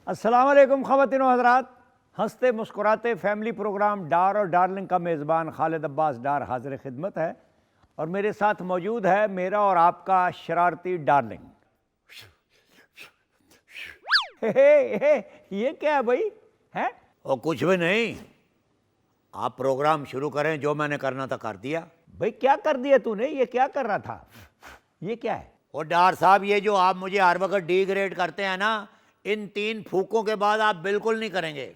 अस्सलाम वालेकुम ख़वातीन व हज़रात। हंसते मुस्कुराते फैमिली प्रोग्राम डार और डार्लिंग का मेज़बान खालिद अब्बास डार हाज़िर खिदमत है और मेरे साथ मौजूद है मेरा और आपका शरारती डार्लिंग। ये क्या है भाई? है और कुछ भी नहीं, आप प्रोग्राम शुरू करें, जो मैंने करना था कर दिया। भाई क्या कर दिया तूने? ये क्या कर रहा था? ये क्या है? और डार साहब, ये जो आप मुझे हर वक्त डिग्रेड करते हैं ना, इन 3 फूकों के बाद आप बिल्कुल नहीं करेंगे।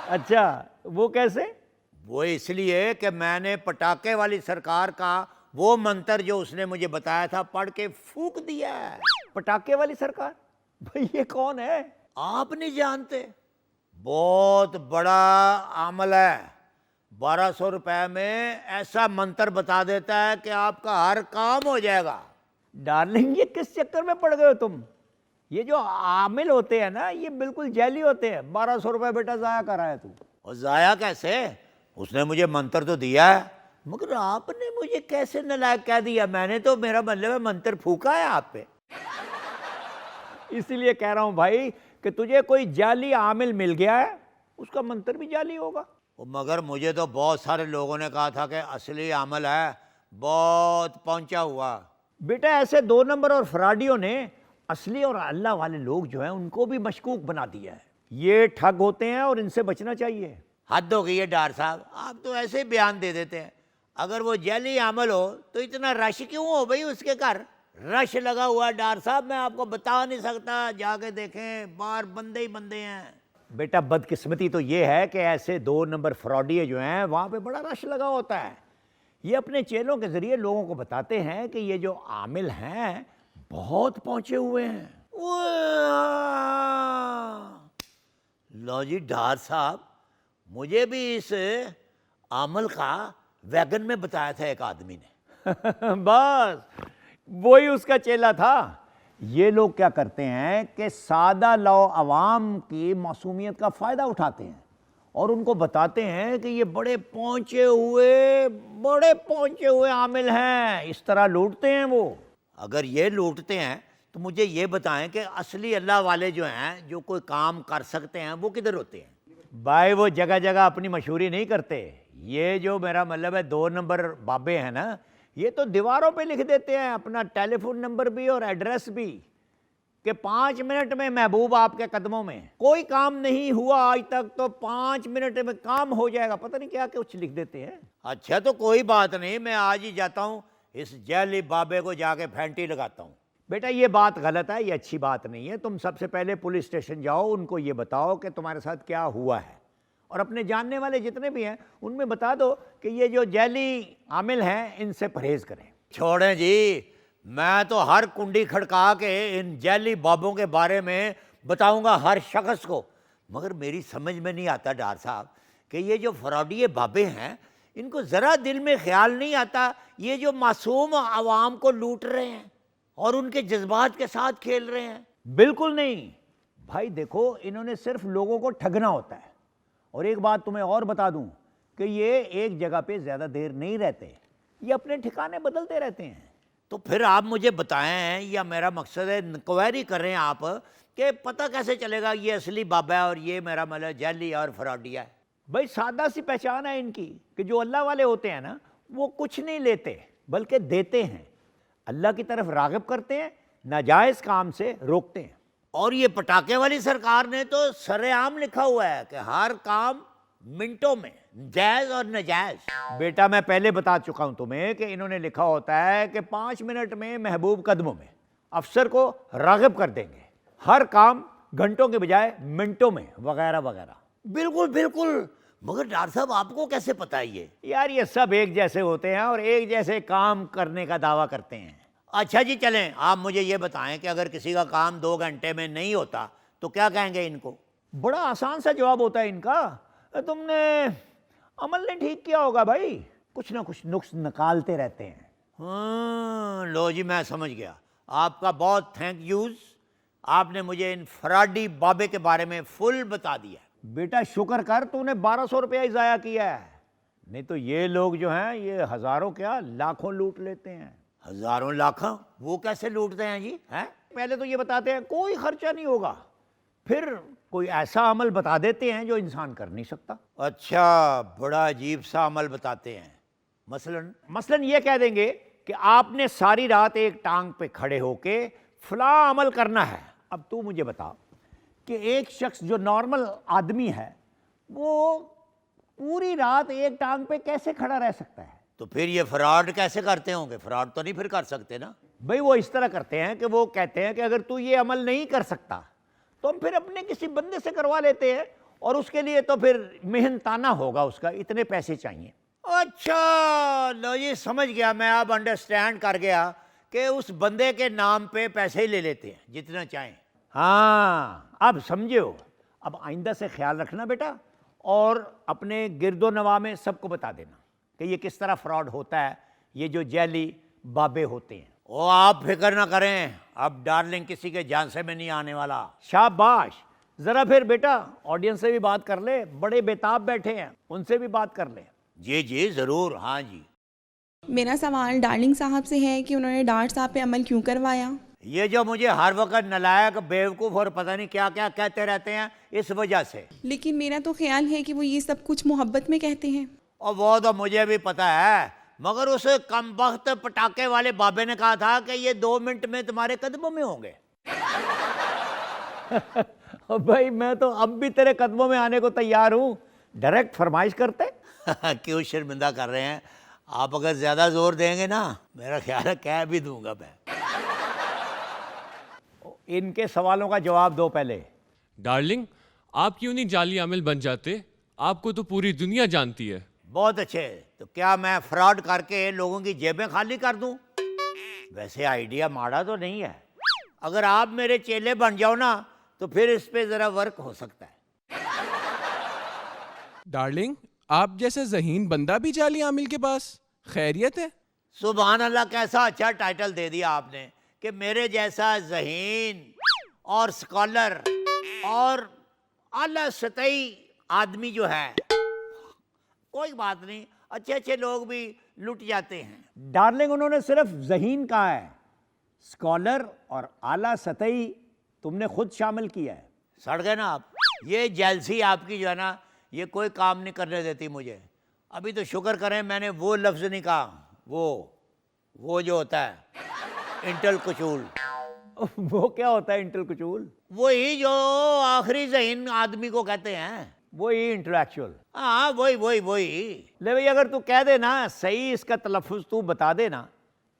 अच्छा, वो कैसे? वो इसलिए कि मैंने पटाखे वाली सरकार का वो मंत्र जो उसने मुझे बताया था पढ़ के फूक दिया है। पटाखे वाली सरकार? भाई ये कौन है? आप नहीं जानते? बहुत बड़ा आमल है। 1200 रुपए में ऐसा मंत्र बता देता है कि आपका हर काम हो जाएगा। डार्लिंग, ये किस चक्कर में पड़ गए हो तुम? ये जो आमिल होते हैं ना, ये बिल्कुल जैली होते हैं। 1200 रुपये बेटा ज़ाया कर रहा है तू। और ज़ाया कैसे? उसने मुझे मंत्र तो दिया है, मगर आपने मुझे कैसे नालायक कह दिया? मैंने तो, मेरा मतलब है, मंत्र फूका है आप पे। इसीलिए कह रहा हूं भाई कि तुझे कोई जाली आमिल मिल गया है, उसका मंत्र भी जाली होगा। मगर मुझे तो बहुत सारे लोगों ने कहा था कि असली अमल है, बहुत पहुंचा हुआ। बेटा, ऐसे 2 नंबर और फ्रॉडियों ने असली और अल्लाह वाले लोग जो हैं उनको भी मशकूक बना दिया है। ये ठग होते हैं और इनसे बचना चाहिए। हद हो गई है डार साहब, आप तो ऐसे ही बयान दे देते हैं। अगर वो जैली अमल हो तो इतना रश क्यों हो भाई उसके घर? रश लगा हुआ डार साहब, मैं आपको बता नहीं सकता, जाके देखें, बाहर बंदे ही बंदे हैं। बेटा, बदकिस्मती तो ये है कि ऐसे 2 नंबर फ्रॉडिये जो हैं वहाँ पे बड़ा रश लगा होता है। ये अपने चेलों के ज़रिए लोगों को बताते हैं कि ये जो आमिल हैं बहुत पहुँचे हुए हैं। लो जी डार साहब, मुझे भी इस अमल का वैगन में बताया था एक आदमी ने। बस वही उसका चेला था। ये लोग क्या करते हैं कि सादा लौ अवाम की मासूमियत का फ़ायदा उठाते हैं और उनको बताते हैं कि ये बड़े पहुँचे हुए आमिल हैं। इस तरह लूटते हैं वो। अगर ये लूटते हैं तो मुझे ये बताएं कि असली अल्लाह वाले जो हैं, जो कोई काम कर सकते हैं, वो किधर होते हैं? भाई वो जगह जगह अपनी मशहूरी नहीं करते। ये जो मेरा मतलब है 2 नंबर बाबे हैं ना, ये तो दीवारों पे लिख देते हैं अपना टेलीफोन नंबर भी और एड्रेस भी कि 5 मिनट में महबूब आपके कदमों में। कोई काम नहीं हुआ आज तक तो 5 मिनट में काम हो जाएगा। पता नहीं क्या कुछ लिख देते हैं। अच्छा, तो कोई बात नहीं, मैं आज ही जाता हूँ, इस जैली बाबे को जाके फैंटी लगाता हूँ। बेटा, ये बात गलत है, ये अच्छी बात नहीं है। तुम सबसे पहले पुलिस स्टेशन जाओ, उनको ये बताओ कि तुम्हारे साथ क्या हुआ है और अपने जानने वाले जितने भी हैं उनमें बता दो कि ये जो जैली आमिल हैं इनसे परहेज करें। छोड़ें जी, मैं तो हर कुंडी खड़का के इन जैली बाबों के बारे में बताऊंगा हर शख्स को। मगर मेरी समझ में नहीं आता डार साहब कि ये जो फ्रॉडिये बाबे हैं, इनको ज़रा दिल में ख्याल नहीं आता ये जो मासूम आवाम को लूट रहे हैं और उनके जज्बात के साथ खेल रहे हैं। बिल्कुल नहीं भाई, देखो, इन्होंने सिर्फ लोगों को ठगना होता है। और एक बात तुम्हें और बता दूं कि ये एक जगह पे ज़्यादा देर नहीं रहते, ये अपने ठिकाने बदलते रहते हैं। तो फिर आप मुझे बताएं, या मेरा मकसद है इंक्वायरी करें आप, कि पता कैसे चलेगा ये असली बाबा है और ये मेरा मतलब जैली और फ्रॉडिया है? भाई सादा सी पहचान है इनकी कि जो अल्लाह वाले होते हैं ना, वो कुछ नहीं लेते बल्कि देते हैं। अल्लाह की तरफ राग़िब करते हैं, नाजायज़ काम से रोकते हैं। और ये पटाखे वाली सरकार ने तो सरेआम लिखा हुआ है कि हर काम मिनटों में, जायज़ और नाजायज़। बेटा, मैं पहले बता चुका हूं तुम्हें कि इन्होंने लिखा होता है कि 5 मिनट में महबूब कदमों में। अफसर को राग़िब कर देंगे, हर काम घंटों के बजाय मिनटों में, वगैरह वगैरह। बिल्कुल बिल्कुल। मगर डॉक्टर साहब, आपको कैसे पता है ये? यार, ये सब एक जैसे होते हैं और एक जैसे काम करने का दावा करते हैं। अच्छा जी, चलें, आप मुझे ये बताएं कि अगर किसी का काम 2 घंटे में नहीं होता तो क्या कहेंगे इनको? बड़ा आसान सा जवाब होता है इनका, तुमने अमल ने ठीक किया होगा भाई। कुछ ना कुछ नुक्स निकालते रहते हैं। लो जी, मैं समझ गया। आपका बहुत थैंक यूज, आपने मुझे इन फ्रॉडी बाबे के बारे में फुल बता दिया। बेटा, शुक्र कर तूने 1200 रुपया ही ज़ाया किया है, नहीं तो ये लोग जो हैं ये हज़ारों क्या लाखों लूट लेते हैं। हज़ारों लाखों? वो कैसे लूटते हैं जी? हैं? पहले तो ये बताते हैं कोई खर्चा नहीं होगा, फिर कोई ऐसा अमल बता देते हैं जो इंसान कर नहीं सकता। अच्छा, बड़ा अजीब सा अमल बताते हैं। मसलन ये कह देंगे कि आपने सारी रात एक टांग पे खड़े होके फला अमल करना है। अब तू मुझे बता कि एक शख्स जो नॉर्मल आदमी है वो पूरी रात एक टांग पे कैसे खड़ा रह सकता है? तो फिर ये फ्रॉड कैसे करते होंगे? फ्रॉड तो नहीं फिर कर सकते ना। भाई वो इस तरह करते हैं कि वो कहते हैं कि अगर तू ये अमल नहीं कर सकता तो हम फिर अपने किसी बंदे से करवा लेते हैं, और उसके लिए तो फिर मेहनताना होगा, उसका इतने पैसे चाहिए। अच्छा, लो ये समझ गया मैं, अब अंडरस्टैंड कर गया कि उस बंदे के नाम पे पैसे ही ले लेते हैं जितना चाहें। हाँ, अब समझो। अब आइंदा से ख्याल रखना बेटा, और अपने गिरदो नवा में सबको बता देना कि ये किस तरह फ्रॉड होता है, ये जो जैली बाबे होते हैं। ओ आप फिक्र ना करें, अब डार्लिंग किसी के झांसे में नहीं आने वाला। शाबाश। जरा फिर बेटा ऑडियंस से भी बात कर ले, बड़े बेताब बैठे हैं, उनसे भी बात कर ले। जी जी ज़रूर, हाँ जी। मेरा सवाल डार्लिंग साहब से है कि उन्होंने डार्ट साहब पे अमल क्यों करवाया। ये जो मुझे हर वक्त नलायक, बेवकूफ़ और पता नहीं क्या क्या कहते रहते हैं, इस वजह से। लेकिन मेरा तो ख्याल है कि वो ये सब कुछ मोहब्बत में कहते हैं। और वो तो मुझे भी पता है, मगर उस कमबख्त पटाखे वाले बाबे ने कहा था कि ये 2 मिनट में तुम्हारे कदमों में होंगे। भाई मैं तो अब भी तेरे कदमों में आने को तैयार हूं, डायरेक्ट फरमाइश करते। क्यों शर्मिंदा कर रहे हैं? आप अगर ज़्यादा जोर देंगे ना, मेरा ख्याल है कह भी दूंगा मैं। इनके सवालों का जवाब दो पहले। डार्लिंग, आप क्यों नहीं जाली आमिल बन जाते? आपको तो पूरी दुनिया जानती है। बहुत अच्छे, तो क्या मैं फ्रॉड करके लोगों की जेबें खाली कर दूं? वैसे आइडिया माड़ा तो नहीं है। अगर आप मेरे चेले बन जाओ ना, तो फिर इस पे ज़रा वर्क हो सकता है। डार्लिंग, आप जैसे ज़हीन बंदा भी जाली आमिल के पास, खैरियत है? सुभान अल्लाह, कैसा अच्छा टाइटल दे दिया आपने कि मेरे जैसा ज़हीन और स्कॉलर और आला सतही आदमी जो है, कोई बात नहीं, अच्छे अच्छे लोग भी लुट जाते हैं। डार्लिंग उन्होंने सिर्फ ज़हीन कहा है, स्कॉलर और आला सतही तुमने खुद शामिल किया है। सड़ गए ना आप। ये जेलसी आपकी जो है ना, ये कोई काम नहीं करने देती मुझे। अभी तो शुक्र करें मैंने वो लफ्ज़ नहीं कहा, वो जो होता है इंटल कुचूल। वो क्या होता है इंटल कुचूल? वही जो आखिरी ज़हीन आदमी को कहते हैं। वही इंटेलेक्चुअल। हाँ वही। ले भाई, अगर तू कह दे ना सही इसका तलफ़ुज़ तू बता देना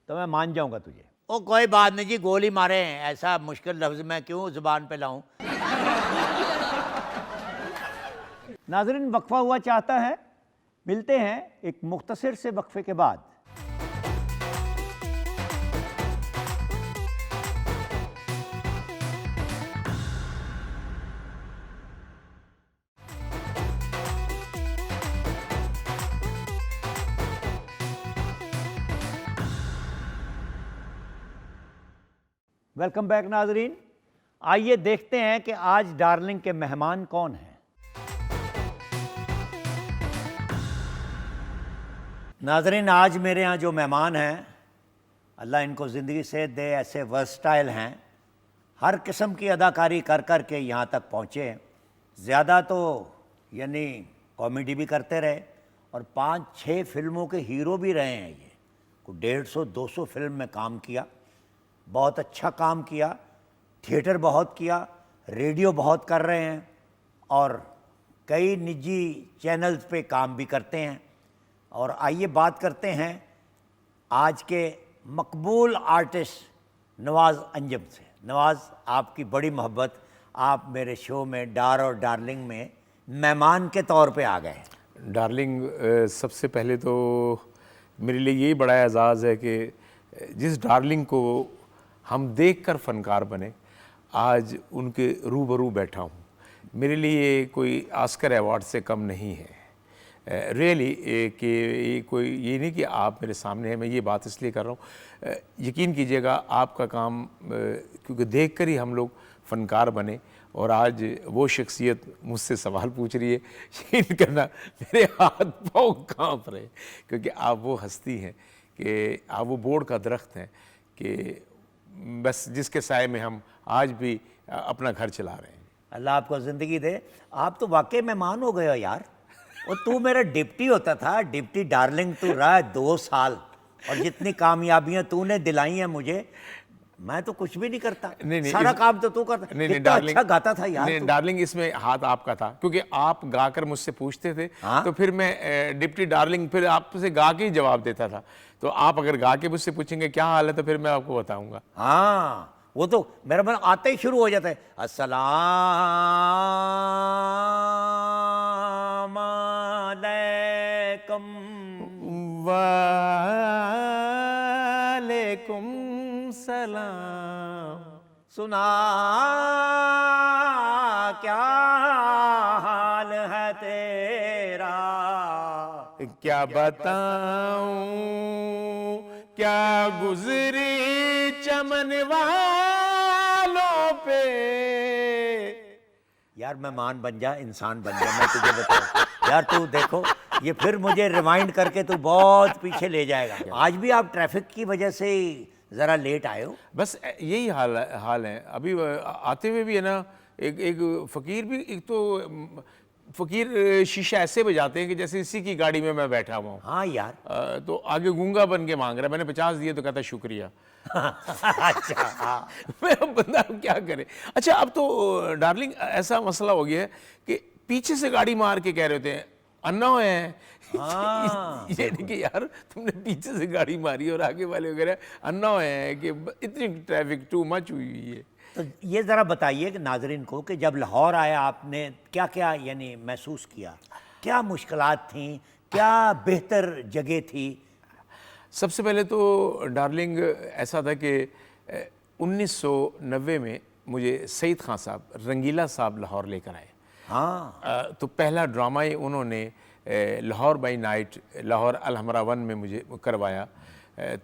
तो मैं मान जाऊंगा तुझे। ओ कोई बात नहीं जी, गोली मारे, ऐसा मुश्किल लफ्ज़ मैं क्यों ज़ुबान पे लाऊं। नाज़रीन, वक्फा हुआ चाहता है, मिलते हैं एक मुख्तसर से वक्फे के बाद। वेलकम बैक नाजरीन। आइए देखते हैं कि आज डार्लिंग के मेहमान कौन हैं। नाजरीन, आज मेरे यहाँ जो मेहमान हैं, अल्लाह इनको ज़िंदगी सेहत दे, ऐसे वर्सटाइल हैं, हर किस्म की अदाकारी कर कर के यहाँ तक पहुँचे। ज़्यादा तो यानी कॉमेडी भी करते रहे और 5-6 फिल्मों के हीरो भी रहे हैं। ये को 150-200 फिल्म में काम किया, बहुत अच्छा काम किया, थिएटर बहुत किया, रेडियो बहुत कर रहे हैं और कई निजी चैनल्स पे काम भी करते हैं। और आइए बात करते हैं आज के मकबूल आर्टिस्ट नवाज़ अंजम से। नवाज़, आपकी बड़ी मोहब्बत, आप मेरे शो में डार और डार्लिंग में मेहमान के तौर पे आ गए। डार्लिंग, सबसे पहले तो मेरे लिए यही बड़ा एजाज़ है कि जिस डार्लिंग को हम देखकर फ़नकार बने, आज उनके रूबरू बैठा हूँ। मेरे लिए कोई ऑस्कर अवार्ड से कम नहीं है रियली। कि ये कोई ये नहीं कि आप मेरे सामने हैं, मैं ये बात इसलिए कर रहा हूँ, यकीन कीजिएगा आपका काम क्योंकि देखकर ही हम लोग फ़नकार बने। और आज वो शख्सियत मुझसे सवाल पूछ रही है, यकीन करना मेरे हाथ पाँव काँप रहे, क्योंकि आप वो हस्ती हैं कि आप वो बोर्ड का दरख्त हैं कि बस जिसके साए में हम आज भी अपना घर चला रहे हैं। अल्लाह आपको ज़िंदगी दे। आप तो वाकई मेहमान हो गए हो यार। और तू मेरा डिप्टी होता था, डिप्टी डार्लिंग तू रहा है 2 साल, और जितनी कामयाबियां तूने दिलाई हैं मुझे, मैं तो कुछ भी नहीं करता। नहीं, सारा काम तो तू करता। कितना अच्छा गाता था यार नहीं तू। डार्लिंग, इसमें हाथ आपका था, क्योंकि आप गाकर मुझसे पूछते थे। हाँ? तो फिर मैं डिप्टी डार्लिंग फिर आपसे गा के ही जवाब देता था। तो आप अगर गा के मुझसे पूछेंगे क्या हाल है, तो फिर मैं आपको बताऊंगा। हाँ, वो तो मेरा मन आते ही शुरू हो जाता है, अस्सलाम अलैकुम। वालेकुम सलाम। सुना क्या हाल है तेरा। क्या बताऊं क्या गुजरी चमन वालों पे। यार मेहमान बन जा, इंसान बन जा, मैं तुझे बताऊं। यार तू देखो, ये फिर मुझे रिवाइंड करके तू बहुत पीछे ले जाएगा। आज भी आप ट्रैफिक की वजह से ज़रा लेट आए हो। बस यही हाल है। अभी आते हुए भी है ना, एक फ़कीर भी, एक तो फ़कीर शीशा ऐसे बजाते हैं कि जैसे इसी की गाड़ी में मैं बैठा हुआ हूँ। हाँ यार। तो आगे गूंगा बन के मांग रहा है। मैंने 50 दिए तो कहता शुक्रिया। अच्छा हाँ। मैं अब बंदा क्या करे। अच्छा, अब तो डार्लिंग ऐसा मसला हो गया है कि पीछे से गाड़ी मार के कह रहे होते हैं अन्ना है। हाँ। ये नहीं कि यार तुमने पीछे से गाड़ी मारी और आगे वाले वगैरह अन्ना है कि इतनी ट्रैफिक टू मच हुई है। तो ये ज़रा बताइए कि नाजरीन को कि जब लाहौर आया आपने क्या क्या यानी महसूस किया, क्या मुश्किलात थी, क्या बेहतर जगह थी। सबसे पहले तो डार्लिंग ऐसा था कि 1990 में मुझे सईद खान साहब, रंगीला साहब लाहौर लेकर आए। हाँ। तो पहला ड्रामा ही उन्होंने लाहौर बाई नाइट, लाहौर अलहमरा 1 में मुझे करवाया।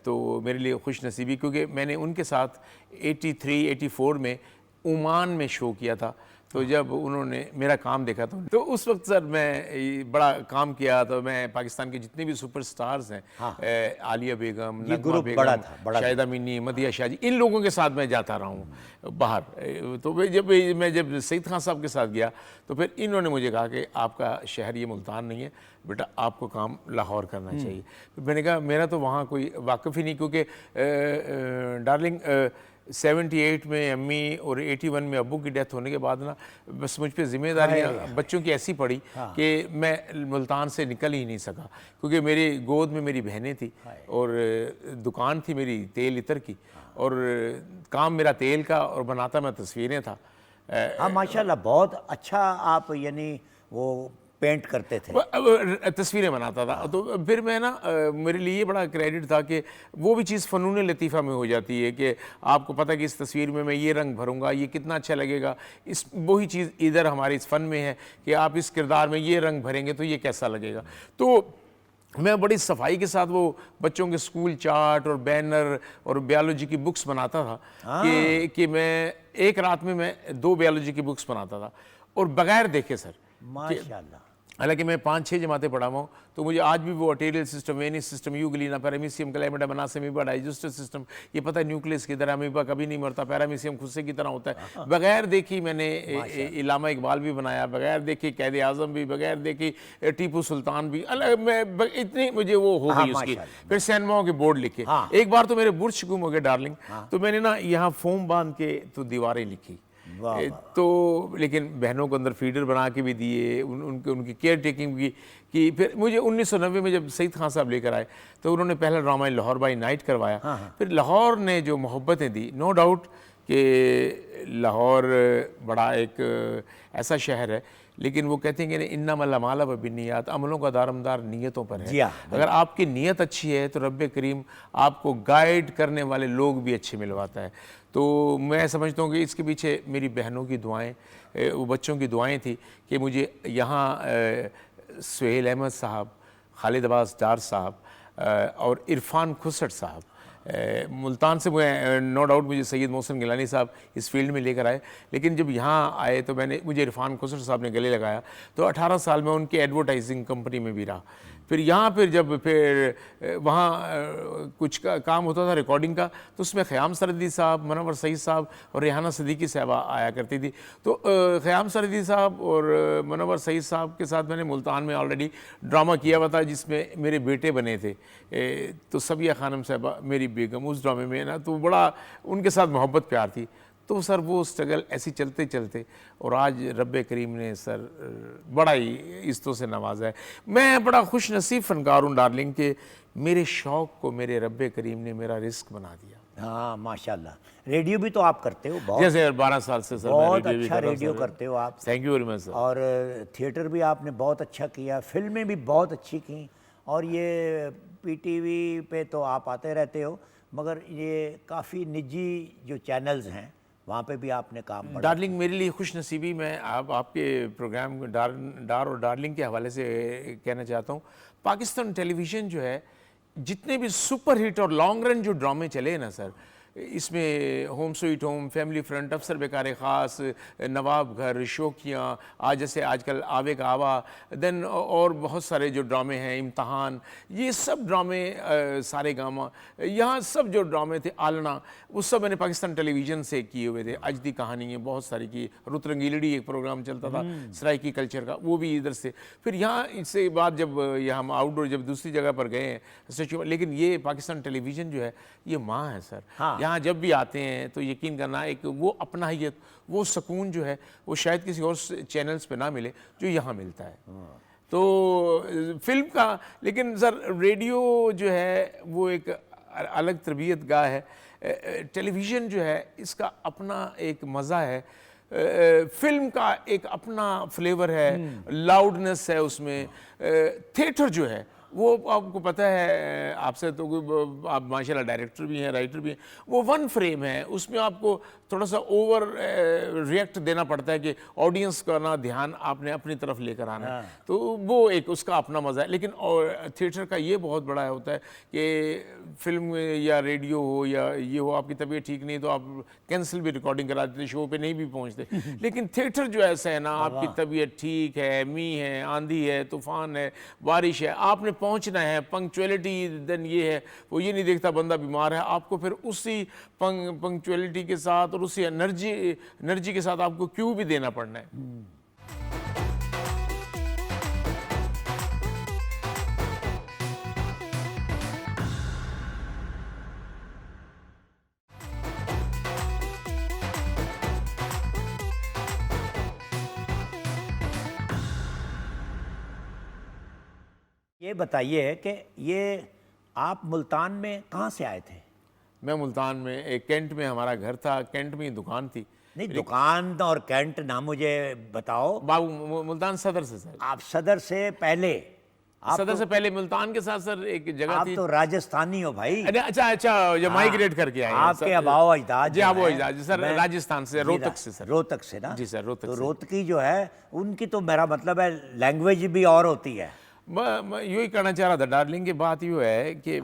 तो मेरे लिए खुश नसीबी, क्योंकि मैंने उनके साथ 83-84 में ओमान में शो किया था। तो जब उन्होंने मेरा काम देखा तो उस वक्त सर मैं बड़ा काम किया। तो मैं पाकिस्तान के जितने भी सुपरस्टार्स हैं, आलिया बेगम, ये नगमा ग्रुप बेगम, बड़ा था, बड़ा शाहिदा मिनी, मदिया शाहजी, इन लोगों के साथ मैं जाता रहा हूँ बाहर। तो मैं जब सईद खान साहब के साथ गया तो फिर इन्होंने मुझे कहा कि आपका शहर ये मुल्तान नहीं है बेटा, आपको काम लाहौर करना चाहिए। फिर मैंने कहा मेरा तो वहाँ कोई वाकफ़ ही नहीं, क्योंकि डार्लिंग 78 में अम्मी और 81 में अब्बू की डेथ होने के बाद ना बस मुझ पे जिम्मेदारियाँ बच्चों की ऐसी पड़ी कि मैं मुल्तान से निकल ही नहीं सका, क्योंकि मेरी गोद में मेरी बहनें थी और दुकान थी मेरी तेल इतर की, और काम मेरा तेल का और बनाता मैं तस्वीरें था। हाँ माशाल्लाह, बहुत अच्छा आप यानी वो पेंट करते थे, तस्वीरें बनाता था। तो फिर मैं ना मेरे लिए ये बड़ा क्रेडिट था कि वो भी चीज़ फ़नून लतीफ़ा में हो जाती है कि आपको पता है कि इस तस्वीर में मैं ये रंग भरूंगा, ये कितना अच्छा लगेगा। इस वही चीज़ इधर हमारे इस फ़न में है कि आप इस किरदार में ये रंग भरेंगे तो ये कैसा लगेगा। तो मैं बड़ी सफाई के साथ वो बच्चों के स्कूल चार्ट और बैनर और बायोलॉजी की बुक्स बनाता था कि मैं एक रात में मैं 2 बायोलॉजी की बुक्स बनाता था, और बगैर देखे सर। माशाल्लाह। हालांकि मैं 5-6 जमातें पढ़ा हुआ हूँ, तो मुझे आज भी वो arterial system, venous system, euglena, paramecium, क्लेमेटा, बनासेमीबा, डाइजेस्टिव सिस्टम, ये पता है न्यूक्लियस की तरह अमीबा कभी नहीं मरता, पैरामीशियम खुस्से की तरह होता है। बगैर देखी मैंने इलामा इकबाल भी बनाया, बगैर देखी कैद आज़म भी, बगैर देखी टीपू सुल्तान भी, मैं इतनी मुझे वो हो गई उसकी। फिर सैनमाओं के बोर्ड लिखे। एक बार तो मेरे बुर्ज गुम हो गए डार्लिंग, तो मैंने ना यहाँ फोम बांध के तो दीवारें लिखी। तो लेकिन बहनों को अंदर फीडर बना के भी दिए, उनकी केयर टेकिंग भी की। फिर मुझे 1990 में जब सईद खान साहब लेकर आए तो उन्होंने पहला ड्रामा लाहौर बाई नाइट करवाया। फिर लाहौर ने जो मोहब्बतें दी, नो डाउट कि लाहौर बड़ा एक ऐसा शहर है, लेकिन वो कहते हैं कि इन्ना मल्ला बिन्नियात, अमलों का दारमदार नीयतों पर है। अगर आपकी नीयत अच्छी है तो रब्बे करीम आपको गाइड करने वाले लोग भी अच्छे मिलवाता है। तो मैं समझता हूँ कि इसके पीछे मेरी बहनों की दुआएं, वो बच्चों की दुआएं थी कि मुझे यहाँ सुहेल अहमद साहब, खालिद अब्बास डार साहब और इरफान खुसट साहब, मुल्तान से मैं नो डाउट मुझे सैयद मोहसिन गिलानी साहब इस फील्ड में लेकर आए, लेकिन जब यहाँ आए तो मुझे इरफान खुसट साहब ने गले लगाया। तो 18 साल में उनकी एडवर्टाइजिंग कंपनी में भी रहा। फिर यहाँ फिर जब फिर वहाँ कुछ काम होता था रिकॉर्डिंग का, तो उसमें ख़याम सरदी साहब, मनवर सईद साहब और रेहाना सिद्दीकी साहबा आया करती थी। तो ख़याम सरदी साहब और मनवर सईद साहब के साथ मैंने मुल्तान में ऑलरेडी ड्रामा किया हुआ था जिसमें मेरे बेटे बने थे। तो सबिया खानम साहबा मेरी बेगम, उस ड्रामे में ना तो बड़ा उनके साथ मोहब्बत प्यार थी। तो सर वो स्ट्रगल ऐसी चलते चलते और आज रब्बे करीम ने सर बड़ा ही इज्जतों से नवाजा है। मैं बड़ा खुश नसीब फ़नकार हूँ डार्लिंग के मेरे शौक़ को मेरे रब्बे करीम ने मेरा रिस्क बना दिया। हाँ माशाल्लाह। रेडियो भी तो आप करते हो बहुत, जैसे 12 साल से सर मैं बहुत रेडियो भी अच्छा कर रहा हूँ रेडियो सर। करते हो आप। Thank you very much sir. और थिएटर भी आपने बहुत अच्छा किया, फिल्में भी बहुत अच्छी की, और ये पीटीवी पे तो आप आते रहते हो, मगर ये काफ़ी निजी जो चैनल्स हैं वहाँ पे भी आपने काम बड़ा। डार्लिंग मेरे लिए खुश नसीबी, मैं आपके प्रोग्राम डार और डार्लिंग के हवाले से कहना चाहता हूँ। पाकिस्तान टेलीविज़न जो है, जितने भी सुपर हिट और लॉन्ग रन जो ड्रामे चले हैं ना सर, इसमें home sweet home, family front, अफसर बेकार ख़ास, नवाब घर, शोखियाँ, आज जैसे आजकल आवे का आवा, देन और बहुत सारे जो ड्रामे हैं, इम्तहान, ये सब ड्रामे, सारे गामा, यहाँ सब जो ड्रामे थे, आलना, वो सब मैंने पाकिस्तान टेलीविज़न से किए हुए थे। अजदी कहानी है बहुत सारी की, रुत रंगीलड़ी एक प्रोग्राम चलता था सराइकी कल्चर का, वो भी इधर से। फिर यहाँ इससे बाद जब ये हम आउटडोर जब दूसरी जगह पर गए हैं स्टेचू, लेकिन ये पाकिस्तान टेलीविज़न जो है ये माँ है सर। हाँ। यहाँ जब भी आते हैं तो यकीन करना एक वो अपनाहियत, वो सुकून जो है वो शायद किसी और चैनल्स पे ना मिले जो यहाँ मिलता है। तो फिल्म का, लेकिन सर रेडियो जो है वो एक अलग तरबियत गाह है। टेलीविज़न जो है इसका अपना एक मज़ा है, फिल्म का एक अपना फ्लेवर है, लाउडनेस है उसमें। थिएटर जो है वो आपको पता है, आपसे तो आप माशाल्लाह डायरेक्टर भी हैं, राइटर भी हैं, वो वन फ्रेम है, उसमें आपको थोड़ा सा ओवर रिएक्ट देना पड़ता है कि ऑडियंस का ना ध्यान आपने अपनी तरफ लेकर आना है। तो वो एक उसका अपना मज़ा है। लेकिन और थिएटर का ये बहुत बड़ा होता है कि फिल्म या रेडियो हो या ये हो, आपकी तबीयत ठीक नहीं तो आप कैंसिल भी रिकॉर्डिंग करा देते, शो पे नहीं भी पहुँचते। लेकिन थिएटर जो ऐसा है ना, आपकी तबीयत ठीक है, मींह है, आंधी है, तूफ़ान है, बारिश है, आपने पहुंचना है, पंक्चुअलिटी देन ये है, वो ये नहीं देखता बंदा बीमार है, आपको फिर उसी पंक्चुअलिटी के साथ और उसी एनर्जी के साथ आपको क्यों भी देना पड़ना है। ये बताइए कि ये आप मुल्तान में कहाँ से आए थे? मैं मुल्तान में एक कैंट में हमारा घर था, कैंट में ही दुकान थी। नहीं, दुकान और कैंट ना मुझे बताओ। बाबू मुल्तान सदर से सर। आप सदर से पहले, आप सदर तो, से पहले मुल्तान के साथ सर एक जगह आप थी। तो राजस्थानी हो भाई। अरे अच्छा अच्छा, जब माइग्रेट करके आए हैं आपके सर। अबाव अजदाद जी जो आबो हैं, अजदाद सर, मैं- राजस्थान से, जी, रोहतक से सर। रोहतक से ना? जी सर, रोहतक तो से। रोहतकी जो है उनकी तो मेरा मतलब है लैंग्वेज भी और होती है। मैं यूँ ही कहना चाह रहा था डार्लिंग, की बात यूँ है कि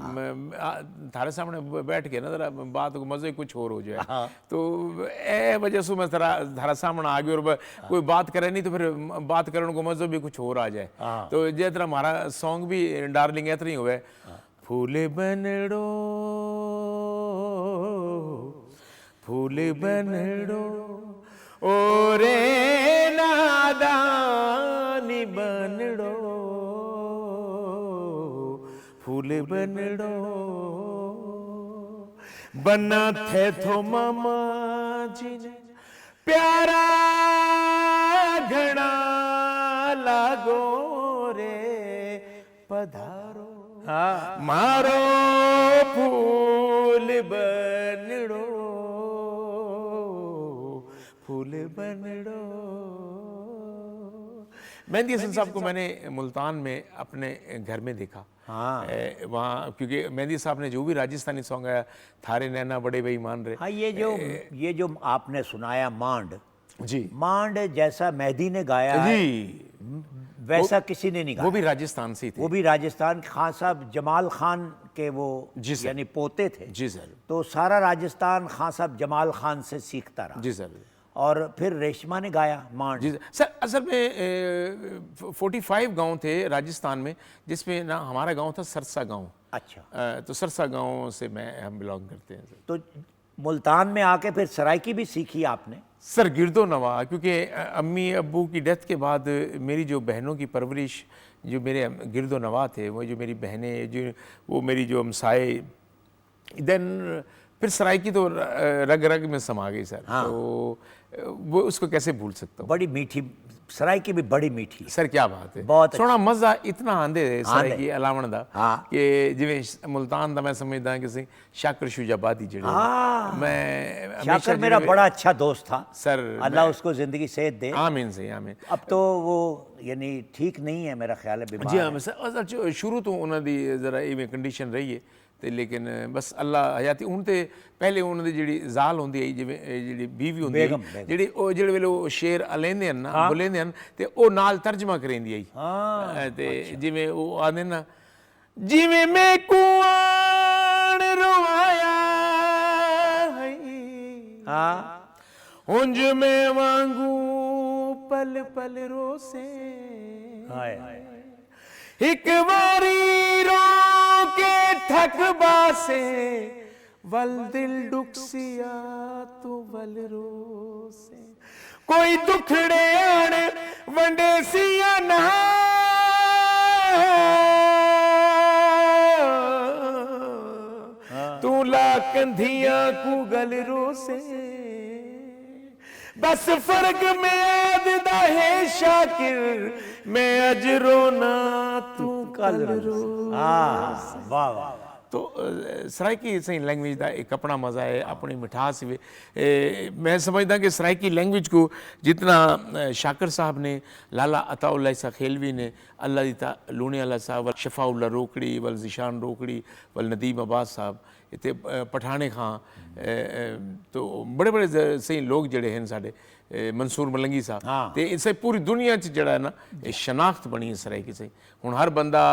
थारे सामने बैठ के ना जरा बात को मज़े कुछ और हो जाए। तो ए वजह से मैं थारा सामने आ गया और कोई बात करे नहीं तो फिर बात करने को मज़ो भी कुछ और आ जाए। तो जे तरह हमारा सॉन्ग भी डार्लिंग इतना ही हुआ है, फूले बनड़ो फूले बनड़ो ओरे नादानी बनड़ो फूले बनड़ो बना थे थो मामा जी ने प्यारा घना लागो रे पधारो मारो फूल बनड़ो फूल बनड़ो। मेहंदी हसन साहब को मैंने मुल्तान में अपने घर में देखा। हाँ। वहाँ क्योंकि मेहंदी साहब ने जो भी राजस्थानी सॉन्ग आया, थारे नैना बड़े बेईमान रहे। हाँ, ये जो आपने सुनाया मांड, जी मांड जैसा मेहदी ने गाया है, जी, वैसा किसी ने नहीं गाया। वो भी राजस्थान से ही थे। वो भी राजस्थान, खान साहब जमाल खान के वो जी सर। यानी पोते थे। जी सर। तो सारा राजस्थान खान साहब जमाल खान से सीखता रहा। जी सर। और फिर रेशमा ने गाया मांड। जी सर, असल में 45 गांव थे राजस्थान में, जिसमें ना हमारा गांव था सरसा गांव। अच्छा, तो सरसा गांव से हम बिलोंग करते हैं सर। तो मुल्तान में आके फिर सराइकी भी सीखी आपने? सर गिरदो नवा, क्योंकि अम्मी अब्बू की डेथ के बाद मेरी जो बहनों की परवरिश, जो मेरे गिरदो नवा थे, वो जो मेरी बहनें, जो वो मेरी जो हमसाए, देन फिर सराइकी तो रग रग में समा गई सर। हाँ। तो वो उसको कैसे भूल सकता हूँ। बड़ी मीठी सराइकी भी बड़ी मीठी। सर क्या बात है, बहुत सोना मजा इतना आंदे सराइकी आंदे। अलावण दा हाँ। कि जिवें मुल्तान दा मैं समझदा कि सी शाकर शुजाबादी जेड़े हाँ। मैं शाकर मेरा बड़ा अच्छा दोस्त था सर, अल्लाह उसको जिंदगी सेहत दे। आमीन से आमीन। अब तो वो यानी ठीक नहीं है मेरा ख्याल है, बीमार जी है। हाँ सर, असल शुरू तो उन्हों की जरा इवें कंडीशन रही है, तो लेकिन बस अल्लाह हयाती हूँ तो पहले उन्होंने जी जाल होंगी आई, जिमें जी बीवी होंगी बेगम, जी जिहड़े वेले वो शेर लेंदे हैं ना, बोलेंदे हैं, तो वो नाल तर्जमा करेंदी आई। ते जिमें वो आदे ना, जिमें मैं कुआन रुवाया हाँ, हुंज में वांगू पल पल रोसे, हाय एक बारी रो के थक बासे, वल दिल डुकसिया तो वल रोसे, कोई दुखड़े आण वंडे सिया ना, तू ला कंधिया को गल रोसे, बस फर्क में आददा है शाकिर, मैं अज रोना तू कल रो। हाँ, वाह वाह। तो सराइकी सही लैंग्वेज का एक अपना मज़ा है, अपनी मिठास भी। मैं समझदा कि सराइकी लैंग्वेज को जितना शाकर साहब ने, लाला अताउल्लाह सा खेलवी ने, अल्लाह दी लूने अल्लाह साहब, वल शफाउल्लाह रोकड़ी, वल ज़िशान रोकड़ी, वल नदीम अब्बास साहब, इतने पठाने खां, तो बड़े बड़े सही लोग जड़े हैं साढ़े, मंसूर मलंगी साहब। हाँ। तो इसे पूरी दुनिया च जड़ा है ना, शनाख्त बनी है सराइकी सही। हुण हर बंदा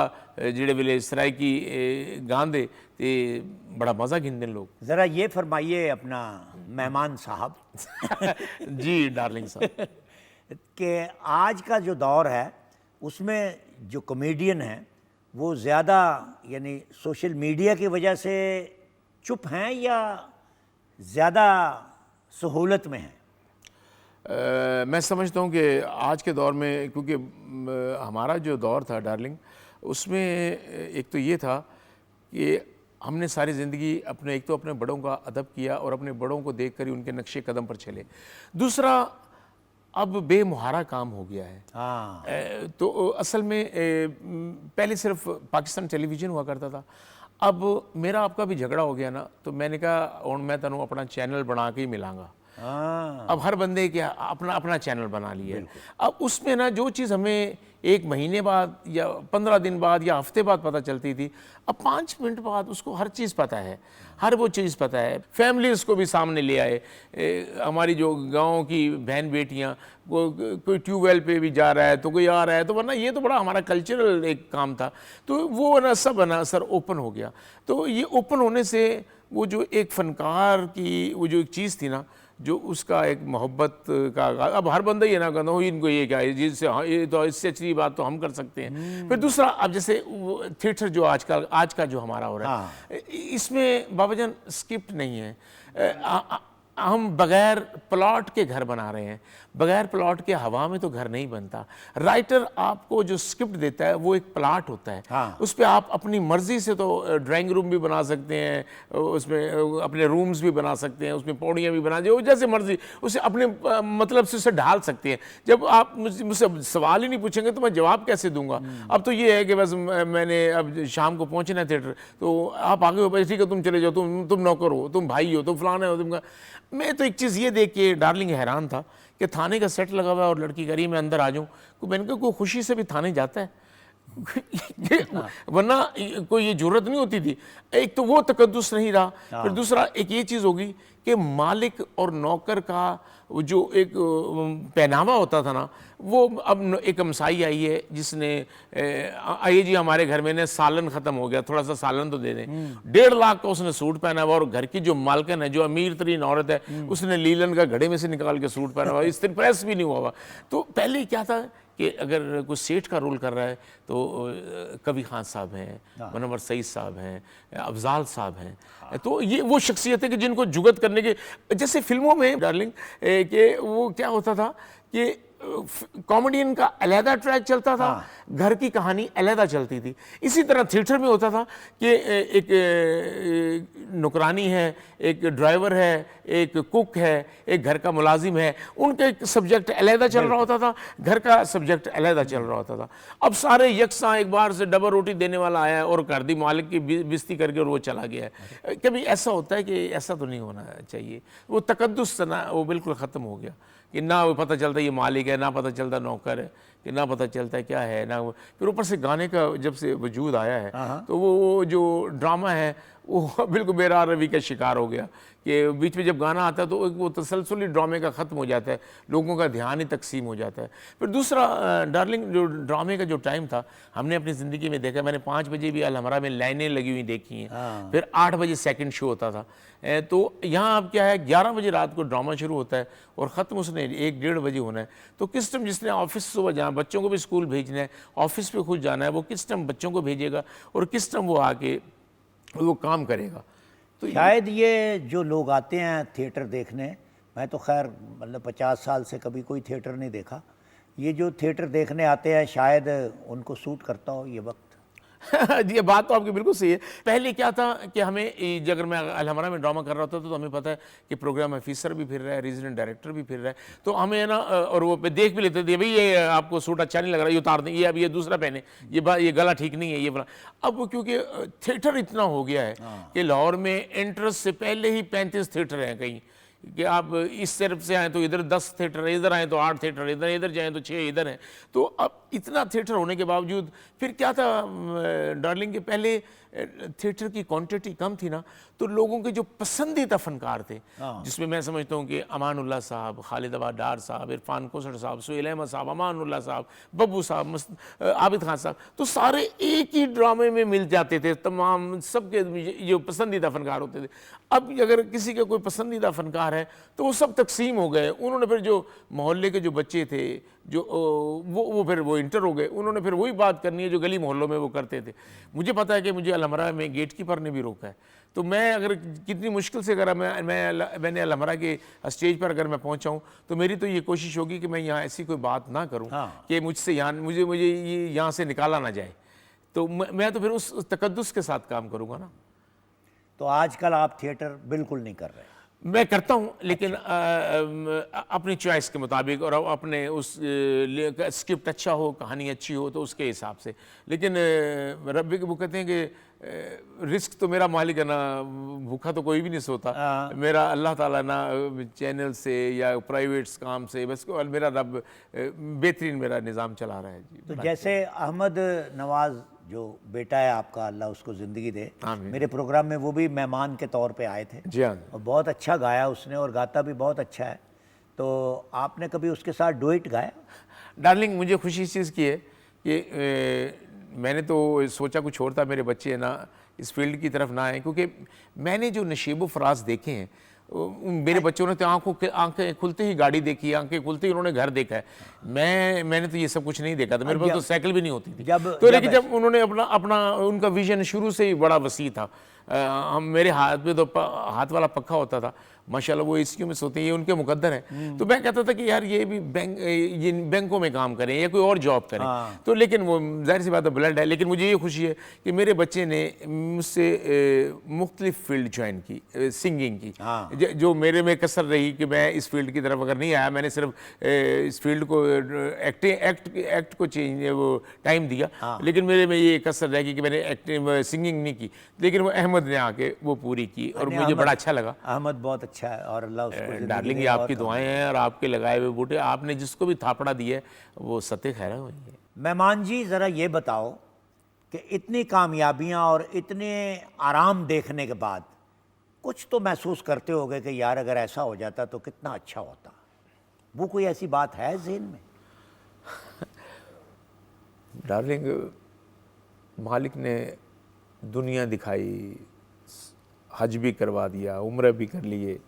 जेड़े वेले सराइकी गांदे ते बड़ा मज़ा गिनदे लोग। जरा ये फरमाइए अपना मेहमान साहब जी डार्लिंग साहब, कि आज का जो दौर है उसमें जो कॉमेडियन हैं वो ज़्यादा यानी सोशल मीडिया की वजह से चुप हैं या ज़्यादा सहूलत में हैं? मैं समझता हूँ कि आज के दौर में, क्योंकि हमारा जो दौर था डार्लिंग, उसमें एक तो ये था कि हमने सारी ज़िंदगी अपने, एक तो अपने बड़ों का अदब किया और अपने बड़ों को देख कर ही उनके नक्शे कदम पर चले। दूसरा, अब बेमुहारा काम हो गया है। हाँ, तो असल में पहले सिर्फ पाकिस्तान टेलीविज़न हुआ करता था, अब मेरा आपका भी झगड़ा हो गया ना, तो मैंने कहा और मैं तनु अपना चैनल बना के ही मिलांगा। हाँ, अब हर बंदे के अपना अपना चैनल बना लिया। अब उसमें ना जो चीज़ हमें 1 महीने बाद या 15 दिन बाद या हफ्ते बाद पता चलती थी, अब 5 मिनट बाद उसको हर चीज़ पता है, हर वो चीज़ पता है। फैमिली उसको भी सामने ले आए। हमारी जो गांव की बहन बेटियां, कोई ट्यूबवेल पे भी जा रहा है तो कोई आ रहा है, तो वरना ये तो बड़ा हमारा कल्चरल एक काम था, तो वो ना सब ना सर ओपन हो गया। तो ये ओपन होने से वो जो एक फ़नकार की वो जो एक चीज़ थी ना, जो उसका एक मोहब्बत का, अब हर बंदा ये ना कहता हूँ इनको ये क्या है, जिससे हाँ ये तो इससे अच्छी बात तो हम कर सकते हैं। फिर दूसरा, अब जैसे थिएटर जो आज का जो हमारा हो रहा है, इसमें बाबाजान स्क्रिप्ट नहीं है। हम बगैर प्लॉट के घर बना रहे हैं, बगैर प्लॉट के हवा में तो घर नहीं बनता। राइटर आपको जो स्क्रिप्ट देता है वो एक प्लॉट होता है। हाँ। उस पर आप अपनी मर्जी से तो ड्राइंग रूम भी बना सकते हैं, उसमें अपने रूम्स भी बना सकते हैं, उसमें पौड़ियाँ भी बना दो, जैसे मर्जी उसे अपने मतलब से उसे ढाल सकते हैं। जब आप मुझसे सवाल ही नहीं पूछेंगे तो मैं जवाब कैसे दूंगा। अब तो ये है कि बस मैंने अब शाम को पहुँचना है थिएटर, तो आप आगे हो, ठीक है तुम चले जाओ, तुम नौकर हो, तुम भाई हो, तुम फलाना हो, तुम। मैं तो एक चीज़ ये देख के डार्लिंग हैरान था कि थाने का सेट लगा हुआ है और लड़की कह रही है मैं अंदर आ जाऊँ। मैंने कहा कोई खुशी से भी थाने जाता है वरना कोई ये जरूरत नहीं होती थी। एक तो वो तकद्दुस नहीं रहा, फिर दूसरा एक ये चीज़ होगी कि मालिक और नौकर का वो जो एक पहनावा होता था ना, वो अब एक हमसाई आई है जिसने आइए जी हमारे घर में ने सालन ख़त्म हो गया, थोड़ा सा सालन तो दे दें, 1.5 लाख का उसने सूट पहना हुआ, और घर की जो मालकन है, जो अमीर तरीन औरत है, उसने लीलन का घड़े में से निकाल के सूट पहना हुआ, इस्त्री प्रेस भी नहीं हुआ। तो पहले क्या था कि अगर कोई सेठ का रोल कर रहा है तो कवि खान साहब हैं, मुनव्वर सईद साहब हैं, अफजाल साहब हैं, तो ये वो शख्सियत है कि जिनको जुगत करने के, जैसे फिल्मों में डार्लिंग कि वो क्या होता था कि कॉमेडियन का अलहदा ट्रैक चलता था, घर की कहानी अलहदा चलती थी। इसी तरह थिएटर में होता था कि एक नौकरानी है, एक ड्राइवर है, एक कुक है, एक घर का मुलाजिम है, उनका सब्जेक्ट अलहदा चल रहा होता था, घर का सब्जेक्ट अलहदा चल रहा होता था। अब सारे यकसा एक बार से डबल रोटी देने वाला आया और कर दी मालिक की बिस्ती करके और वो चला गया है। कभी ऐसा होता है कि ऐसा तो नहीं होना चाहिए, वो तकद्दुस ना वो बिल्कुल ख़त्म हो गया कि ना वो पता चलता ये मालिक है, ना पता चलता नौकर है, कि ना पता चलता है क्या है ना। फिर ऊपर से गाने का जब से वजूद आया है तो वो जो ड्रामा है वो बिल्कुल बेरा रवि का शिकार हो गया कि बीच में जब गाना आता है तो वो तसलसली ड्रामे का ख़त्म हो जाता है, लोगों का ध्यान ही तकसीम हो जाता है। फिर दूसरा डार्लिंग, जो ड्रामे का जो टाइम था हमने अपनी ज़िंदगी में देखा, मैंने 5 बजे भी अलहमरा में लाइनें लगी हुई देखी हैं, फिर 8 बजे सेकंड शो होता था। तो यहाँ अब क्या है, 11 बजे रात को ड्रामा शुरू होता है और ख़त्म उसने 1-1:30 बजे होना है। तो किस टाइम जिसने ऑफिस सुबह जाना, बच्चों को भी स्कूल भेजना है, ऑफिस पे खुद जाना है, वो किस टाइम बच्चों को भेजेगा और किस टाइम वो आके वो काम करेगा। तो शायद ये जो लोग आते हैं थिएटर देखने, मैं तो खैर मतलब 50 साल से कभी कोई थिएटर नहीं देखा, ये जो थिएटर देखने आते हैं शायद उनको सूट करता हो ये वक्त। ये बात तो आपकी बिल्कुल सही है। पहले क्या था कि हमें अगर मैं अलहमरा में ड्रामा कर रहा होता तो हमें पता है कि प्रोग्राम ऑफिसर भी फिर रहा है, रीजनल डायरेक्टर भी फिर रहा है, तो हमें ना और वो पे देख भी लेते थे, भाई ये आपको सूट अच्छा नहीं लग रहा, ये उतार दें, ये अब ये दूसरा पहने, ये गला ठीक नहीं है, ये बना। अब क्योंकि थिएटर इतना हो गया है कि लाहौर में एंट्रेंस से पहले ही 35 थिएटर हैं कहीं, कि आप इस तरफ से आए तो इधर 10 थिएटर, इधर आए तो 8 थिएटर, इधर जाएँ तो 6 इधर हैं। तो अब इतना थिएटर होने के बावजूद फिर क्या था डार्लिंग, के पहले थिएटर की क्वांटिटी कम थी ना, तो लोगों के जो पसंदीदा फनकार थे, जिसमें मैं समझता हूँ कि अमानुल्लाह साहब, खालिद अब्बास डार साहब, इरफान कोसर साहब, सुहेल अहमद साहब, अमानुल्लाह साहब, बब्बू साहब, आबिद खान साहब, तो सारे एक ही ड्रामे में मिल जाते थे, तमाम सबके जो पसंदीदा फनकार होते थे। अब अगर किसी का कोई पसंदीदा फनकार है तो वो सब तकसीम हो गए, उन्होंने फिर जो मोहल्ले के जो बच्चे थे जो वो फिर वो इंटर हो गए, उन्होंने फिर वही बात करनी है जो गली मोहल्लों में वो करते थे। मुझे पता है कि मुझे अलहमरा में गेट कीपर ने भी रोका है, तो मैं अगर कितनी मुश्किल से अगर मैंने अलहमरा के स्टेज पर अगर मैं पहुंचा हूं तो मेरी तो ये कोशिश होगी कि मैं यहाँ ऐसी कोई बात ना करूं कि मुझसे यहाँ मुझे ये यहाँ से निकाला ना जाए, तो मैं तो फिर उस तकद्दुस के साथ काम करूँगा ना। तो आजकल आप थिएटर बिल्कुल नहीं कर रहे? मैं करता हूँ लेकिन अपनी चॉइस के मुताबिक, और अपने उस स्क्रिप्ट अच्छा हो, कहानी अच्छी हो तो उसके हिसाब से। लेकिन रब्बी के वो कहते हैं कि रिस्क तो मेरा मालिक है ना, भूखा तो कोई भी नहीं सोता, मेरा अल्लाह ताला ना चैनल से या प्राइवेट काम से बस मेरा रब बेहतरीन मेरा निज़ाम चला रहा है जी। तो जैसे अहमद नवाज जो बेटा है आपका, अल्लाह उसको ज़िंदगी दे, मेरे प्रोग्राम में वो भी मेहमान के तौर पे आए थे जी हाँ, और बहुत अच्छा गाया उसने और गाता भी बहुत अच्छा है। तो आपने कभी उसके साथ डुएट गाया? डार्लिंग, मुझे खुशी इस चीज़ की है कि मैंने तो सोचा कुछ और था, मेरे बच्चे ना इस फील्ड की तरफ ना आए, क्योंकि मैंने जो नशीब व फराज देखे हैं मेरे बच्चों ने तो आंखें खुलते ही गाड़ी देखी, आंखें खुलते ही उन्होंने घर देखा है। मैंने तो ये सब कुछ नहीं देखा था, मेरे पास तो साइकिल भी नहीं होती थी। तो लेकिन जब उन्होंने अपना उनका विजन शुरू से ही बड़ा वसी था। हम मेरे हाथ में तो हाथ वाला पक्का होता था, माशाल्लाह वो एसीओ में सोते हैं, ये उनके मुकद्दर हैं। तो मैं कहता था कि यार ये भी ये बैंकों में काम करें या कोई और जॉब करें। तो लेकिन वो जाहिर सी बात है ब्लड है, लेकिन मुझे ये खुशी है कि मेरे बच्चे ने मुझसे मुख्तलिफ फील्ड ज्वाइन की, सिंगिंग की, जो मेरे में कसर रही कि मैं इस फील्ड की तरफ अगर नहीं आया, मैंने सिर्फ इस फील्ड को एक्ट को चेंज वो टाइम दिया, लेकिन मेरे में ये कसर रह गई कि मैंने सिंगिंग नहीं की, लेकिन वो अहमद ने आके वो पूरी की और मुझे बड़ा अच्छा लगा। अहमद बहुत अच्छा है और अल्लाह उसको डार्लिंग, ये आपकी दुआएं हैं और आपके लगाए हुए बूटे, आपने जिसको भी थापड़ा दिया है वो सत्य खैरा हुई है। मेहमान जी ज़रा ये बताओ कि इतनी कामयाबियां और इतने आराम देखने के बाद कुछ तो महसूस करते होगे कि यार अगर ऐसा हो जाता तो कितना अच्छा होता। वो कोई ऐसी बात है ज़हन में? डार्लिंग, मालिक ने दुनिया दिखाई, हज भी करवा दिया, उम्र भी कर लिए,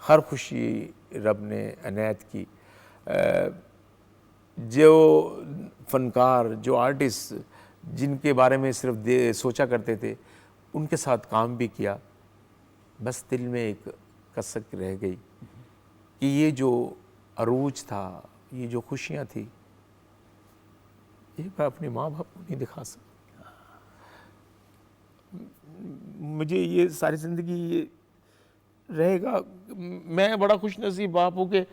हर खुशी रब ने अनायत की। जो फनकार, जो आर्टिस्ट जिनके बारे में सिर्फ सोचा करते थे, उनके साथ काम भी किया। बस दिल में एक कसक रह गई कि ये जो अरूज था, ये जो खुशियाँ थी, ये मैं अपने माँ बाप को नहीं दिखा सकता। मुझे ये सारी ज़िंदगी ये रहेगा। मैं बड़ा खुश नसीब बाप हूँ कि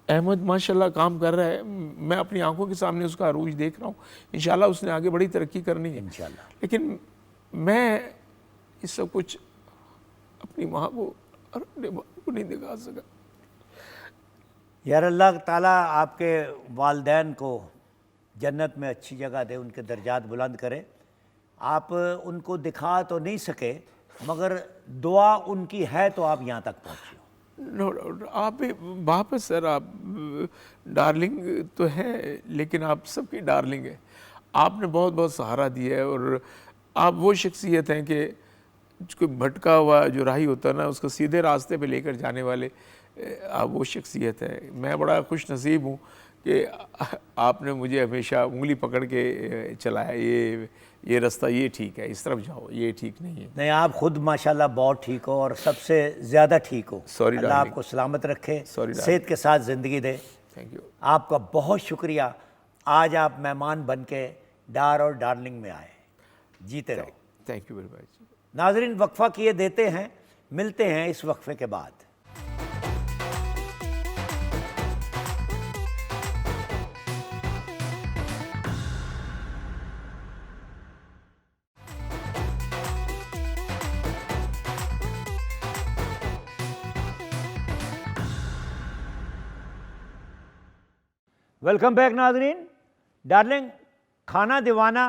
अहमद माशाल्लाह काम कर रहा है, मैं अपनी आंखों के सामने उसका अरूज देख रहा हूँ। इंशाल्लाह उसने आगे बड़ी तरक्की करनी है इंशाल्लाह। लेकिन मैं ये सब कुछ अपनी माँ को और अपने बाप को नहीं दिखा सका। यार अल्लाह ताला आपके वालदैन को जन्नत में अच्छी जगह दे, उनके दर्जात बुलंद करे। आप उनको दिखा तो नहीं सके, मगर दुआ उनकी है तो आप यहाँ तक पहुँचे हो। नो डाउट, आप भी बाप है सर, आप डार्लिंग तो हैं, लेकिन आप सबकी डार्लिंग है। आपने बहुत बहुत सहारा दिया है और आप वो शख्सियत हैं कि कोई भटका हुआ जो राही होता है ना, उसको सीधे रास्ते पे लेकर जाने वाले आप वो शख्सियत है। मैं बड़ा खुश नसीब हूँ कि आपने मुझे हमेशा उंगली पकड़ के चलाया, ये रास्ता ये ठीक है, इस तरफ जाओ, ये ठीक नहीं है। नहीं, आप खुद माशाल्लाह बहुत ठीक हो और सबसे ज़्यादा ठीक हो। Sorry, अल्लाह darling. आपको सलामत रखे, Sorry, darling. सेहत के साथ ज़िंदगी दे। Thank you. आपका बहुत शुक्रिया, आज आप मेहमान बन के डार और डार्लिंग में आए। जीते रहो। Thank you very much. नाजरीन, वक्फा किए देते हैं, मिलते हैं इस वक्फे के बाद। वेलकम बैक नाजरीन। डार्लिंग, खाना दीवाना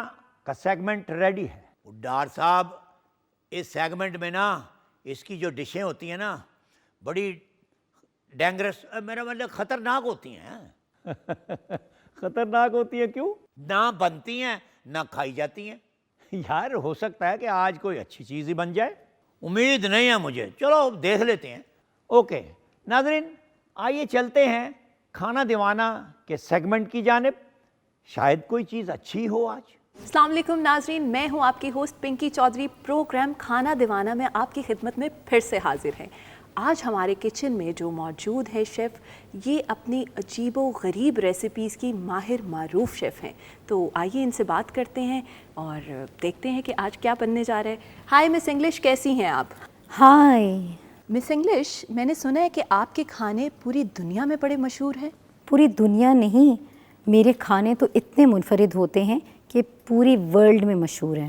का सेगमेंट रेडी है। डार साहब, इस सेगमेंट में ना इसकी जो डिशें होती हैं ना, बड़ी डेंगरस, मेरा मतलब ख़तरनाक होती हैं। खतरनाक होती है क्यों? ना बनती हैं ना खाई जाती हैं। यार हो सकता है कि आज कोई अच्छी चीज़ ही बन जाए। उम्मीद नहीं है मुझे, चलो देख लेते हैं। ओके नाजरीन, आइए चलते हैं खाना दीवाना के सेगमेंट की जानिब। शायद कोई चीज़ अच्छी हो आज। अस्सलाम वालेकुम नाजरीन, मैं हूं आपकी होस्ट पिंकी चौधरी। प्रोग्राम खाना दीवाना में आपकी खिदमत में फिर से हाजिर है। आज हमारे किचन में जो मौजूद है शेफ़, ये अपनी अजीबो गरीब रेसिपीज़ की माहिर मारूफ शेफ़ हैं। तो आइए इनसे बात करते हैं और देखते हैं कि आज क्या बनने जा रहा है। हाय मिस इंग्लिश, कैसी हैं आप? हाय। मिस इंग्लिश, मैंने सुना है कि आपके खाने पूरी दुनिया में बड़े मशहूर हैं। पूरी दुनिया नहीं, मेरे खाने तो इतने मुनफरिद होते हैं कि पूरी वर्ल्ड में मशहूर हैं।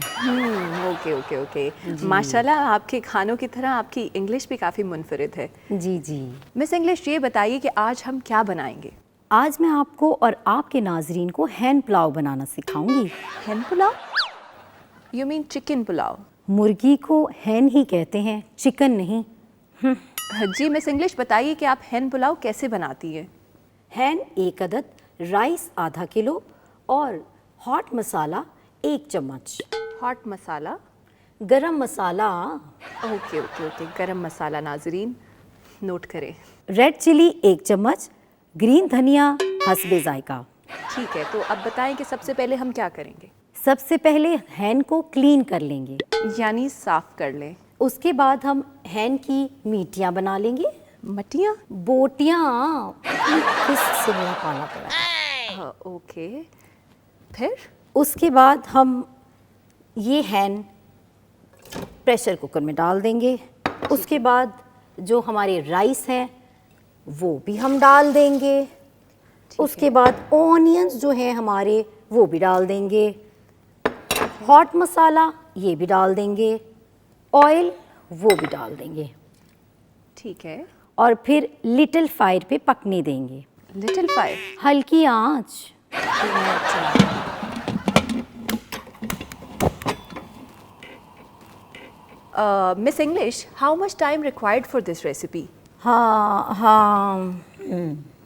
ओके ओके ओके, माशाल्लाह आपके खानों की तरह आपकी इंग्लिश भी काफ़ी मुनफरिद है। जी जी। मिस इंग्लिश, ये बताइए कि आज हम क्या बनाएंगे? आज मैं आपको और आपके नाजरीन को हैन पुलाव बनाना सिखाऊंगी। हैन पुलाव? You mean chicken pulao? मुर्गी को हैन ही कहते हैं, चिकन नहीं। जी मिस इंग्लिश, बताइए कि आप हैन पुलाव कैसे बनाती है? हैन 1 अदद, राइस आधा किलो और हॉट मसाला 1 चम्मच। हॉट मसाला? गरम मसाला, ओके ओके ओके, गरम मसाला नाजरीन नोट करें। रेड चिली 1 चम्मच, ग्रीन धनिया हस्बे जायका। ठीक है, तो अब बताएं कि सबसे पहले हम क्या करेंगे? सबसे पहले हैन को क्लीन कर लेंगे, यानी साफ कर लें। उसके बाद हम हैन की मीटियाँ बना लेंगे। मटियाँ? बोटियाँ, से मेरा पाला पड़ा। हाँ, ओके, फिर? उसके बाद हम ये हैन प्रेशर कुकर में डाल देंगे। उसके बाद जो हमारे राइस हैं वो भी हम डाल देंगे। उसके बाद ऑनियंस जो हैं हमारे वो भी डाल देंगे। हॉट मसाला ये भी डाल देंगे। ऑयल वो भी डाल देंगे। ठीक है, और फिर लिटिल फायर पे पकने देंगे। Little fire? हल्की आंच। Miss English, how much time required for this recipe? हाँ हाँ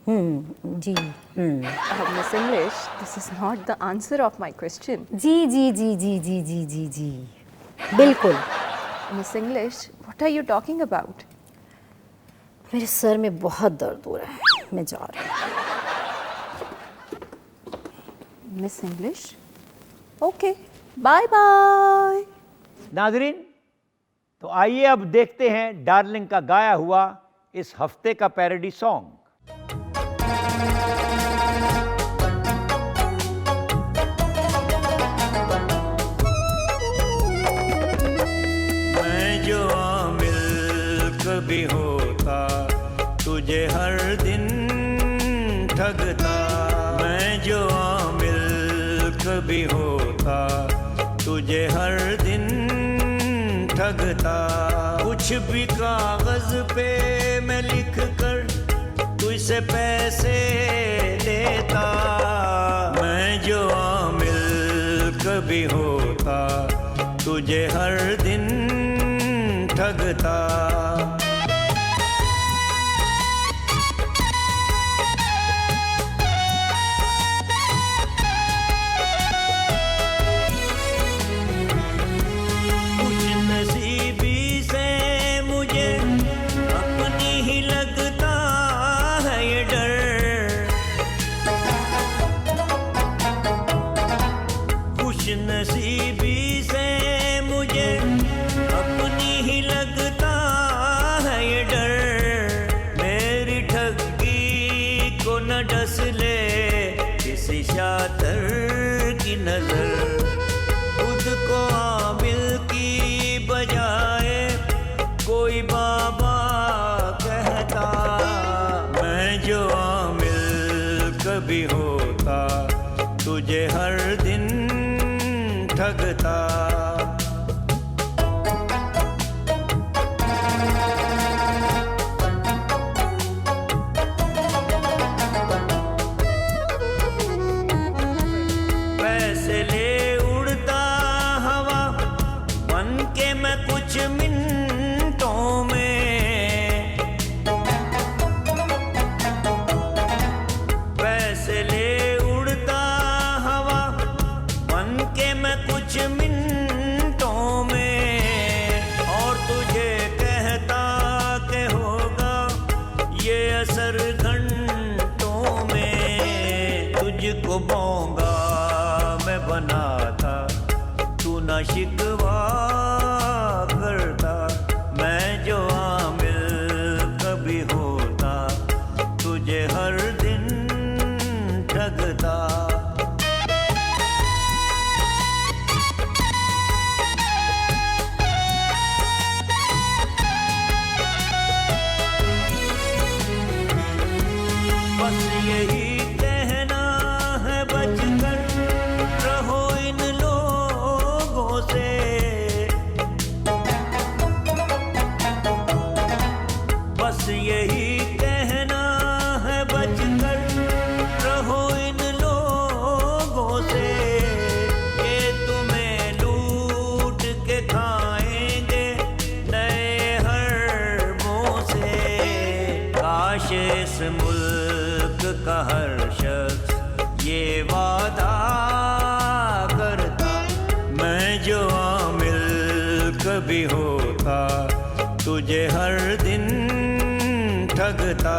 जी Miss English, this is not the answer of my question. जी जी जी जी जी जी जी जी बिल्कुल। Miss English, what are you talking about? मेरे सर में बहुत दर्द हो रहा है, मैं जा रही हूँ। Miss English, okay, bye bye. नाजरीन, तो आइए अब देखते हैं डार्लिंग का गाया हुआ इस हफ्ते का पैरोडी सॉन्ग। मैं जो आमिल कभी होता तुझे हर दिन ठगता, मैं जो आमिल कभी होता तुझे हर दिन ठगता, कुछ भी कागज पे मैं लिख कर तुझसे पैसे लेता, मैं जो आमिल कभी होता तुझे हर दिन ठगता। कुछ नसीबी से मुझे अपनी ही लगता है ये डर, खुश नसीबी से मुझे अपनी ही लगता है ये डर, मेरी ठगी को न डस ले किसी शातिर की नजर, खुद को आमिल की बजाय कोई बाबा कहता, मैं जो आमिल कभी होता तुझे हर दिन ठगता। पैसे ले उड़ता हवा बन के मैं कुछ मिनटों में, पैसे ले उड़ता हवा बन के मैं कुछ मिनटों में, और तुझे कहता के होगा ये असर घंटों में, तुझको बोंगा मैं बनाता तू ना शिकवा करता, मैं जो आमिल कभी होता तुझे हर दिन ठगता। बस यही कहना है बचकर रहो इन लोगों से, बस यही कहना है बचकर रहो इन लोगों से, ये तुम्हें लूट के खाएंगे नए हर्बों से, काश इस मुल्क का हर शख्स ये वादा करता, मैं जो आमिल कभी होता तुझे हर दिन ठगता।